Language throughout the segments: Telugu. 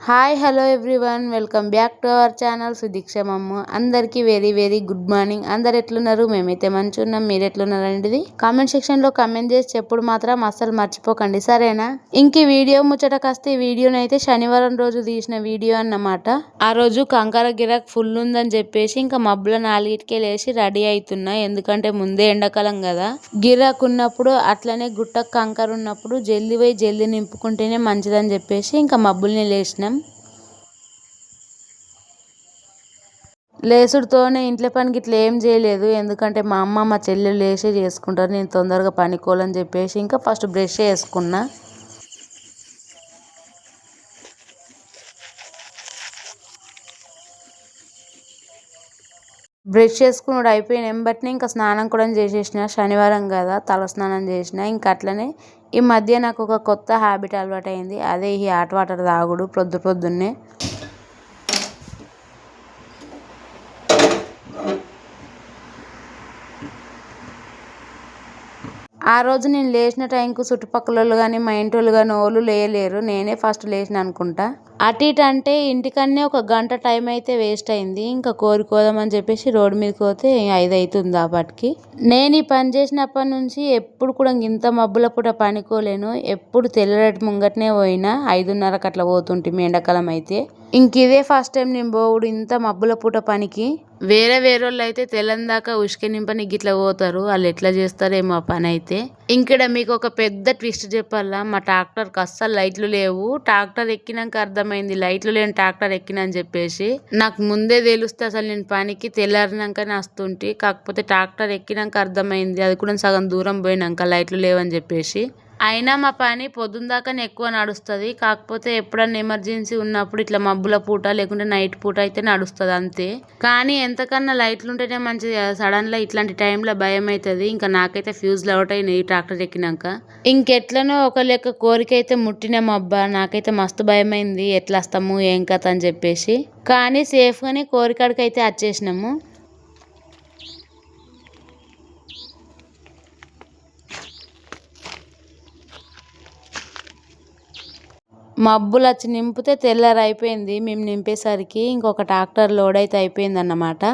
Hi hello everyone welcome back to our channel Sudiksha మమ్మ. అందరికీ వెరీ వెరీ గుడ్ మార్నింగ్. అందరు ఎట్లున్నారు? మేమైతే మంచిగా ఉన్నాం. మీరు ఎట్లున్నారండి? కామెంట్ సెక్షన్ లో కామెంట్ చేసి చెప్పుడు మాత్రం అస్సలు మర్చిపోకండి, సరేనా? ఇంక వీడియో ముచ్చటకొస్తే ఈ వీడియోని అయితే శనివారం రోజు తీసిన వీడియో అన్నమాట. ఆ రోజు కంకర గిరాక్ ఫుల్ ఉందని చెప్పేసి ఇంకా మబ్బుల 4కే లేచి రెడీ అవుతున్నా. ఎందుకంటే ముందే ఎండాకాలం కదా, గిరాక్ ఉన్నప్పుడు అట్లనే గుట్టకు కంకర ఉన్నప్పుడు జల్దీ పోయి జల్దీ నింపుకుంటేనే మంచిదని చెప్పేసి ఇంకా మబ్బుల్ని లేచినాం. లేసుడుతోనే ఇంట్లో పనికి ఇట్లా ఏం చేయలేదు. ఎందుకంటే మా అమ్మ మా చెల్లెలు లేచి చేసుకుంటారు, నేను తొందరగా పనికోవాలని చెప్పేసి ఇంకా ఫస్ట్ బ్రష్ చేసుకున్నా. బ్రష్ చేసుకున్నాడు అయిపోయిన వెంబటినే ఇంకా స్నానం కూడా చేసేసిన. శనివారం కదా తల స్నానం చేసిన. ఇంకా అట్లనే ఈ మధ్య నాకు ఒక కొత్త హ్యాబిట్ అలవాటు అయింది. అదే ఈ హాట్ వాటర్ తాగుడు పొద్దున్నే. ఆ రోజు నేను లేచిన టైంకు చుట్టుపక్కల వాళ్ళు కానీ మా ఇంటి వాళ్ళు కానీ వాళ్ళు లేయలేరు, నేనే ఫస్ట్ లేచిన అనుకుంటా. అటు ఇటు అంటే ఇంటికన్నే ఒక గంట టైం అయితే వేస్ట్ అయింది. ఇంకా కోరుకోదామని చెప్పేసి రోడ్డు మీదకి పోతే 5 అవుతుంది కాబట్టి. నేను ఈ పని చేసినప్పటి నుంచి ఎప్పుడు కూడా ఇంత మబ్బుల పూట పనికోలేను. ఎప్పుడు తెల్లటి ముంగటనే పోయినా 5:30కి అట్లా పోతుంటే ఎండాకాలం అయితే. ఇంక ఇదే ఫస్ట్ టైం నేను పోవుడు ఇంత మబ్బుల పూట పనికి. వేరే వాళ్ళు అయితే తెల్లందాకా ఉసుక నింపని గిట్లా పోతారు, వాళ్ళు ఎట్లా చేస్తారేమో ఆ పని అయితే. ఇక్కడ మీకు ఒక పెద్ద ట్విస్ట్ చెప్పాలా, మా ట్రాక్టర్కి అస్సలు లైట్లు లేవు. ట్రాక్టర్ ఎక్కినాక అర్థమైంది లైట్లు లేని ట్రాక్టర్ ఎక్కినా అని చెప్పేసి. నాకు ముందే తెలుస్తే అసలు నేను పనికి తెల్లారినాకనే వస్తుంటే, కాకపోతే ట్రాక్టర్ ఎక్కినాక అర్థమైంది, అది కూడా సగం దూరం పోయినాక లైట్లు లేవని చెప్పేసి. అయినా మా పని పొద్దున్న దాకానే ఎక్కువ నడుస్తుంది. కాకపోతే ఎప్పుడన్నా ఎమర్జెన్సీ ఉన్నప్పుడు ఇట్లా మబ్బుల పూట లేకుంటే నైట్ పూట అయితే నడుస్తుంది అంతే. కానీ ఎంతకన్నా లైట్లు ఉంటేనే మంచిది కదా. సడన్గా ఇట్లాంటి టైంలో భయం అవుతుంది. ఇంకా నాకైతే ఫ్యూజ్లు అవుట్ అయినాయి ట్రాక్టర్ ఎక్కినాక. ఇంకెట్లనో ఒక లెక్క కోరిక అయితే ముట్టినాం అబ్బా. నాకైతే మస్తు భయమైంది, ఎట్లా వస్తాము ఏం కథ అని చెప్పేసి. కానీ సేఫ్గానే కోరికాడికి అయితే వచ్చేసినాము. మబ్బులు వచ్చి నింపితే తెల్లారి అయిపోయింది. మేము నింపేసరికి ఇంకొక ట్రాక్టర్ లోడ్ అయితే అయిపోయింది అన్నమాట.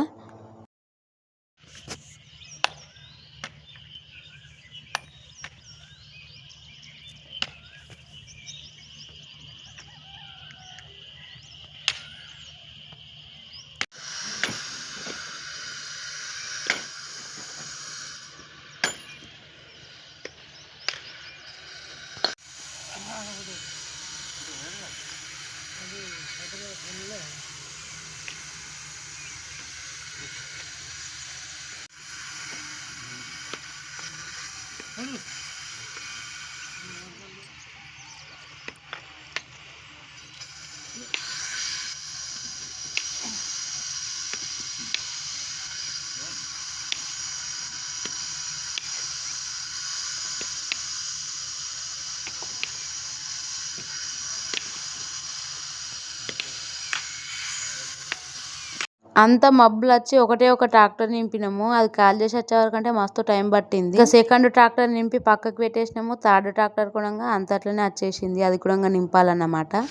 అంత మబ్బులు వచ్చి ఒకటే ఒక ట్రాక్టర్ నింపినాము. అది కాల్ చేసి వచ్చే వరకంటే మస్తు టైం పట్టింది. ఇంకా సెకండ్ ట్రాక్టర్ నింపి పక్కకు పెట్టేసినాము. థర్డ్ ట్రాక్టర్ కూడా అంతట్లోనే వచ్చేసింది, అది కూడా నింపాలన్నమాట.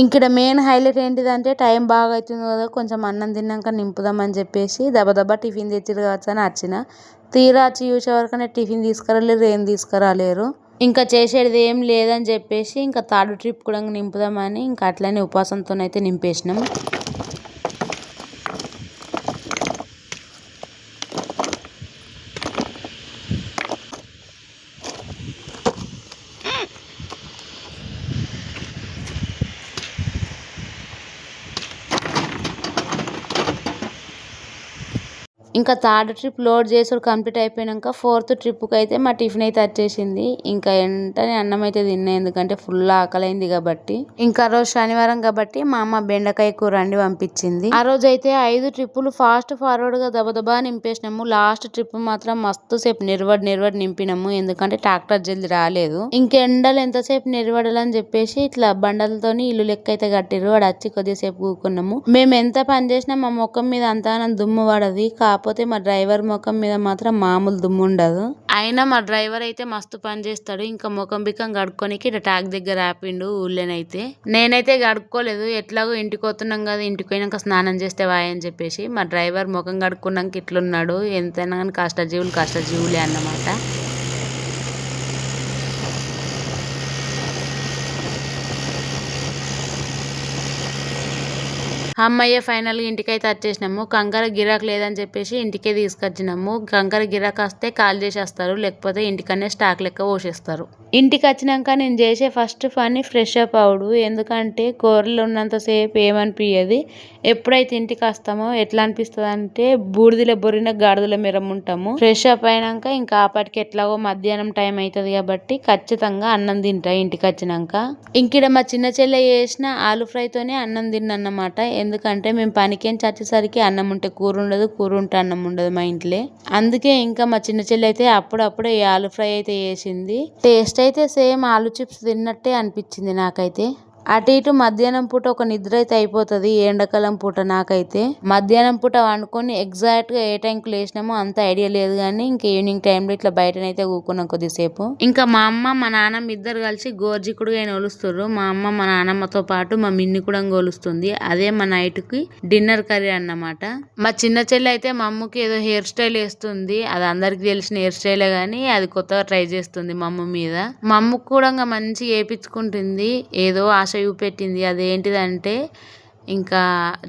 ఇక్కడ మెయిన్ హైలైట్ ఏంటిదంటే టైం బాగా అవుతుంది కదా, కొంచెం అన్నం తిన్నాక నింపుదామని చెప్పేసి దబదబా టిఫిన్ తెచ్చిరు కావచ్చు అని వచ్చిన. తీరా వచ్చి చూసే వరకనే టిఫిన్ తీసుకురాలేరు, ఏం తీసుకురాలేరు. ఇంకా చేసేది ఏం లేదని చెప్పేసి ఇంకా థర్డ్ ట్రిప్ కూడా నింపుదామని ఇంకా అట్లనే ఉపాసంతోనైతే నింపేసినాం. ఇంకా థర్డ్ ట్రిప్ లోడ్ చేసుడు కంప్లీట్ అయిపోయినాక ఫోర్త్ ట్రిప్కి అయితే మా టిఫిన్ అయితే వచ్చేసింది. ఇంకా వెంటనే అన్నం అయితే తిన్నా, ఎందుకంటే ఫుల్ ఆకలైంది కాబట్టి. ఇంకా రోజు శనివారం కాబట్టి మా అమ్మ బెండకాయ కూర అండి పంపించింది. ఆ రోజు అయితే 5 ట్రిప్పులు ఫాస్ట్ ఫార్వర్డ్ గా దబదబా నింపేసినాము. లాస్ట్ ట్రిప్ మాత్రం మస్తు సేపు నిలబడి నింపినాము, ఎందుకంటే ట్రాక్టర్ జల్ది రాలేదు. ఇంకెండలు ఎంతసేపు నిలబడాలని చెప్పేసి ఇట్లా బండలతోని ఇల్లు లెక్క అయితే కట్టిర్రు. వాడు వచ్చి కొద్దిసేపు కూకున్నాము. మేము ఎంత పని చేసినా మా ముఖం మీద అంతా దుమ్ము పడది, కాకపోతే మా డ్రైవర్ ముఖం మీద మాత్రం మామూలు దుమ్ము ఉండదు. అయినా మా డ్రైవర్ అయితే మస్తు పని చేస్తాడు. ఇంకా ముఖం బిక్కం గడుక్కోనికి ట్యాక్ దగ్గర ఆపిండు ఊళ్ళోనైతే. నేనైతే గడుక్కోలేదు, ఎట్లాగో ఇంటికి పోతున్నాం కదా, ఇంటికి పోయినాక స్నానం చేస్తే వాయని చెప్పేసి మా డ్రైవర్ ముఖం కడుక్కున్నాక ఇట్లున్నాడు. ఎంతైనా కానీ కష్టజీవులే అన్నమాట. అమ్మయ్య ఫైనల్గా ఇంటికైతే వచ్చేసినాము. కంకర గిరాకు లేదని చెప్పేసి ఇంటికే తీసుకొచ్చినాము. కంకర గిరాకు వస్తే కాల్ చేసేస్తారు, లేకపోతే ఇంటికనే స్టాక్ లెక్క పోసేస్తారు. ఇంటికి వచ్చినాక నేను చేసే ఫస్ట్ పని ఫ్రెష్ అప్ అవుడు, ఎందుకంటే కూరలు ఉన్నంతసేపు ఏమనిపించదు. ఎప్పుడైతే ఇంటికి వస్తామో ఎట్లా అనిపిస్తుంది అంటే బూడిదల బొరిన గాడిదల మెరం ఉంటాము. ఫ్రెష్ అప్ అయినాక ఇంకా ఆపటికి ఎట్లాగో మధ్యాహ్నం టైం అవుతుంది కాబట్టి ఖచ్చితంగా అన్నం తింటా ఇంటికి వచ్చినాక. ఇంకిడ మా చిన్న చెల్లె చేసిన ఆలు ఫ్రైతోనే అన్నం తిన్నమాట. ఎందుకంటే మేము పనికేం వచ్చేసరికి అన్నం ఉంటే కూర ఉండదు, కూర ఉంటే అన్నం ఉండదు మా ఇంట్లో. అందుకే ఇంకా మా చిన్న చెల్లి అయితే అప్పుడప్పుడే ఈ ఆలు ఫ్రై అయితే చేసింది. టేస్ట్ అయితే సేమ్ ఆలు చిప్స్ తిన్నట్టే అనిపించింది నాకైతే. అటు ఇటు మధ్యాహ్నం పూట ఒక నిద్ర అయితే అయిపోతుంది ఎండాకాలం పూట. నాకైతే మధ్యాహ్నం పూట వండుకొని ఎగ్జాక్ట్ గా ఏ టైంకి లేచినామో అంత ఐడియా లేదు, కానీ ఇంకా ఈవినింగ్ టైంలో ఇట్లా బయటనైతే కూకున్నాం కొద్దిసేపు. ఇంకా మా అమ్మ మా నాన్నమ్మ ఇద్దరు కలిసి గోర్జికుడుగా ఒలుస్తున్నారు. మా అమ్మ మా నాన్నమ్మతో పాటు మా మిన్ని కూడా ఒలుస్తుంది. అదే మా నైట్ కి డిన్నర్ కర్రీ అన్నమాట. మా చిన్న చెల్లి అయితే మా అమ్మకి ఏదో హెయిర్ స్టైల్ వేస్తుంది. అది అందరికి తెలిసిన హెయిర్ స్టైలే గానీ అది కొత్తగా ట్రై చేస్తుంది మా అమ్మ మీద. మా అమ్మకు కూడా మంచిగా వేయించుకుంటుంది, ఏదో ఆశ చూపెట్టింది. అదేంటిదంటే ఇంకా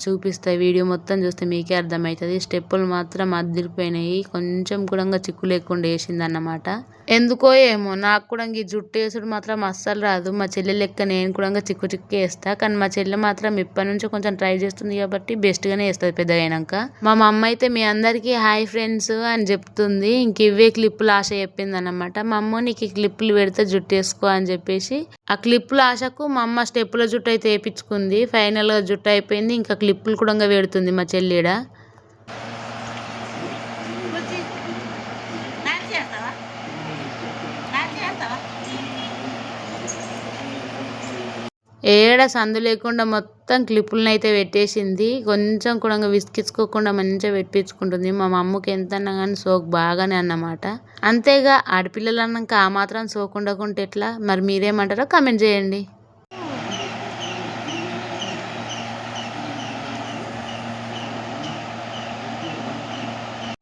చూపిస్తా, వీడియో మొత్తం చూస్తే మీకే అర్థమవుతుంది. స్టెప్పులు మాత్రం అదిరిపోయినాయి, కొంచెం కూడా చిక్కు లేకుండా వేసింది అన్నమాట. ఎందుకో ఏమో నాకు కూడా ఈ జుట్టు వేసుడు మాత్రం అస్సలు రాదు. మా చెల్లె లెక్క నేను కూడా చిక్కు వేస్తా, కానీ మా చెల్లె మాత్రం ఇప్పటి నుంచి కొంచెం ట్రై చేస్తుంది కాబట్టి బెస్ట్గానే వేస్తుంది పెద్దగా అయినాక. మా మమ్మ అయితే మీ అందరికీ హాయ్ ఫ్రెండ్స్ అని చెప్తుంది. ఇంక ఇవే క్లిప్పులు ఆశ చెప్పింది అన్నమాట. మా అమ్మ నీకు ఈ క్లిప్పులు పెడితే జుట్టు వేసుకో అని చెప్పేసి ఆ క్లిప్పుల ఆశకు మా అమ్మ స్టెప్పుల జుట్టు అయితే వేయించుకుంది. ఫైనల్గా జుట్టు అయిపోయింది, ఇంకా క్లిప్పులు కూడా పెడుతుంది మా చెల్లిడ. ఏడ సందు లేకుండా మొత్తం క్లిప్పులను అయితే పెట్టేసింది. కొంచెం కూడా విసికించుకోకుండా మంచిగా పెట్టించుకుంటుంది. మా మమ్మకి ఎంత అన్నా కానీ సోకు బాగానే అన్నమాట. అంతేగా ఆడపిల్లలు అన్నాక ఆ మాత్రం సోకు ఉండకుంటే ఎట్లా? మరి మీరేమంటారో కామెంట్ చేయండి.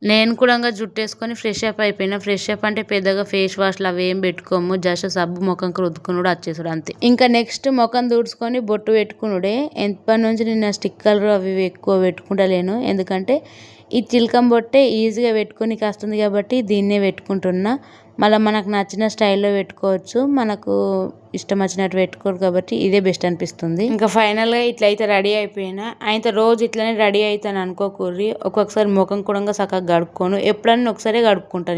నేను కూడా జుట్టు వేసుకొని ఫ్రెష్ అప్ అయిపోయినా. ఫ్రెష్ అప్ అంటే పెద్దగా ఫేస్ వాష్లు అవి ఏం పెట్టుకోము, జస్ట్ సబ్బు ముఖంకి రుద్దుకున్నాడు వచ్చేసాడు అంతే. ఇంకా నెక్స్ట్ ముఖం తుడుచుకొని బొట్టు పెట్టుకున్నాడే. ఎప్పటి నుంచి నేను స్టిక్కర్లు అవి ఎక్కువ పెట్టుకుంటలేను, ఎందుకంటే ఈ చిలకం బొట్టే ఈజీగా పెట్టుకోనికి వస్తుంది కాబట్టి దీన్నే పెట్టుకుంటున్నా. మళ్ళీ మనకు నచ్చిన స్టైల్లో పెట్టుకోవచ్చు, మనకు ఇష్టం వచ్చినట్టు పెట్టుకోరు కాబట్టి ఇదే బెస్ట్ అనిపిస్తుంది. ఇంకా ఫైనల్గా ఇట్లయితే రెడీ అయిపోయినా. అయితే రోజు ఇట్లనే రెడీ అవుతాను అనుకోకూర్రి, ఒక్కొక్కసారి ముఖం కూడా చక్కగా గడుక్కోను, ఎప్పుడన్నా ఒకసారి గడుక్కుంటా.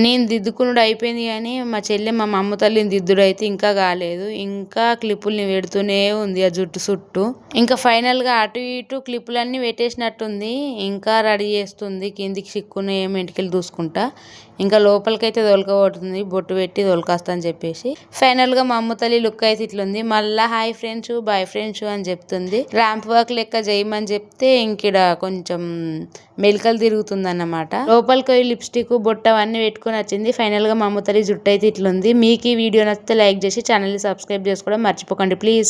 నేను దిద్దుకునుడు అయిపోయింది, కానీ మా చెల్లె మా అమ్మ తల్లిని దిద్దుడు అయితే ఇంకా కాలేదు. ఇంకా క్లిప్పుల్ని పెడుతూనే ఉంది ఆ జుట్టు చుట్టూ. ఇంకా ఫైనల్గా అటు ఇటు క్లిప్పులన్నీ పెట్టేసినట్టుంది. ఇంకా రెడీ చేస్తుంది, కిందికి చిక్కుని ఏం ఇంటికెళ్ళి దూసుకుంటా. ఇంకా లోపలికైతే దొలకపోతుంది, బొట్టు పెట్టి దొలకొస్తా అని చెప్పేసి. ఫైనల్గా మా అమ్మ తల్లి లుక్ అయితే ఇట్లుంది. మళ్ళీ హాయ్ ఫ్రెండ్స్ బాయ్ ఫ్రెండ్స్ అని చెప్తుంది. ర్యాంప్ వాక్ లెక్క చేయమని చెప్తే ఇంకిడ కొంచెం మెలికలు తిరుగుతుంది అన్నమాట. లోపలికి పోయి లిప్స్టిక్ బొట్టు అవన్నీ పెట్టుకుని వచ్చింది. ఫైనల్గా మా అమ్మ తల్లి జుట్టు అయితే ఇట్లుంది. మీకు ఈ వీడియో నచ్చితే లైక్ చేసి ఛానల్ని సబ్స్క్రైబ్ చేసుకోవడం మర్చిపోకండి ప్లీజ్.